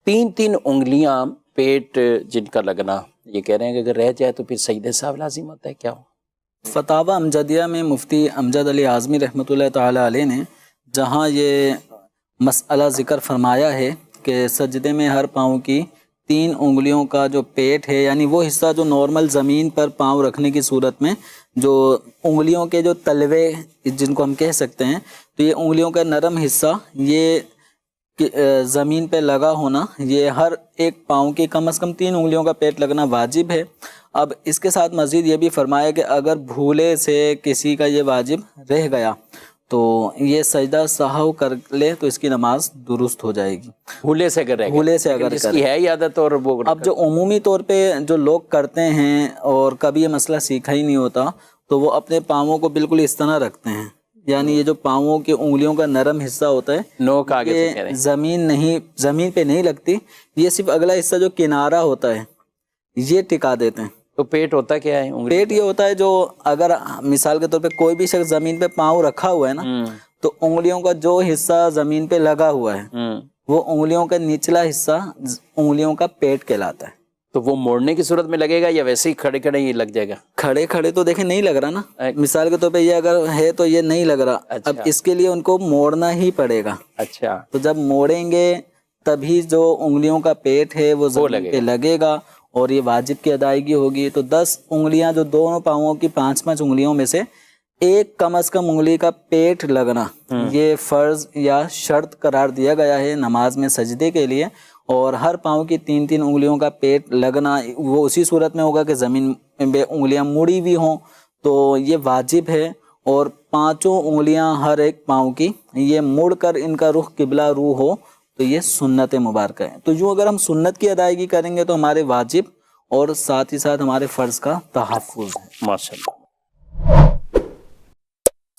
تین تین انگلیاں پیٹ جن کا لگنا، یہ کہہ رہے ہیں کہ اگر رہ جائے تو پھر سجدے سہو لازم ہوتا ہے، کیا ہو؟ فتاوی امجدیہ میں مفتی امجد علی اعظمی رحمۃ اللہ تعالی علیہ نے جہاں یہ مسئلہ ذکر فرمایا ہے کہ سجدے میں ہر پاؤں کی 3 انگلیوں کا جو پیٹ ہے، یعنی وہ حصہ جو نارمل زمین پر پاؤں رکھنے کی صورت میں جو انگلیوں کے جو تلوے جن کو ہم کہہ سکتے ہیں، تو یہ انگلیوں کا نرم حصہ یہ زمین پہ لگا ہونا، یہ ہر ایک پاؤں کی کم از کم 3 انگلیوں کا پیٹ لگنا واجب ہے۔ اب اس کے ساتھ مزید یہ بھی فرمایا کہ اگر بھولے سے کسی کا یہ واجب رہ گیا تو یہ سجدہ سہو کر لے تو اس کی نماز درست ہو جائے گی، بھولے سے اگر جس کی ہے عادت اور وہ۔ اب جو عمومی طور پہ جو لوگ کرتے ہیں اور کبھی یہ مسئلہ سیکھا ہی نہیں ہوتا تو وہ اپنے پاؤں کو بالکل اس طرح رکھتے ہیں، یعنی یہ جو پاؤں کی انگلیوں کا نرم حصہ ہوتا ہے نوک آگے سے کہہ رہے ہیں، زمین پہ نہیں لگتی، یہ صرف اگلا حصہ جو کنارہ ہوتا ہے یہ ٹکا دیتے ہیں۔ تو پیٹ ہوتا کیا ہے؟ پیٹ یہ ہوتا ہے جو اگر مثال کے طور پہ کوئی بھی شخص زمین پہ پاؤں رکھا ہوا ہے نا، تو انگلیوں کا جو حصہ زمین پہ لگا ہوا ہے وہ انگلیوں کا نچلا حصہ انگلیوں کا پیٹ کہلاتا ہے۔ تو وہ موڑنے کی صورت میں لگے گا یا ویسے ہی کھڑے کھڑے ہی لگ جائے گا؟ کھڑے کھڑے تو دیکھیں نہیں لگ رہا نا، مثال کے طور پہ یہ اگر ہے تو یہ نہیں لگ رہا، اب اس کے لیے ان کو موڑنا ہی پڑے گا۔ اچھا، تو جب موڑیں گے تبھی جو انگلیوں کا پیٹ ہے وہ زمین پہ لگے گا اور یہ واجب کی ادائیگی ہوگی۔ تو 10 انگلیاں جو دونوں پاؤں کی 5 انگلیوں میں سے ایک کم از کم انگلی کا پیٹ لگنا یہ فرض یا شرط قرار دیا گیا ہے نماز میں سجدے کے لیے، اور ہر پاؤں کی 3 انگلیوں کا پیٹ لگنا وہ اسی صورت میں ہوگا کہ زمین پہ انگلیاں مڑی ہوئی ہوں، تو یہ واجب ہے۔ اور 5 انگلیاں ہر ایک پاؤں کی یہ مڑ کر ان کا رخ قبلہ رو ہو تو یہ سنت مبارکہ ہے۔ تو یوں اگر ہم سنت کی ادائیگی کریں گے تو ہمارے واجب اور ساتھ ہی ساتھ ہمارے فرض کا تحفظ ہے۔ ماشاءاللہ۔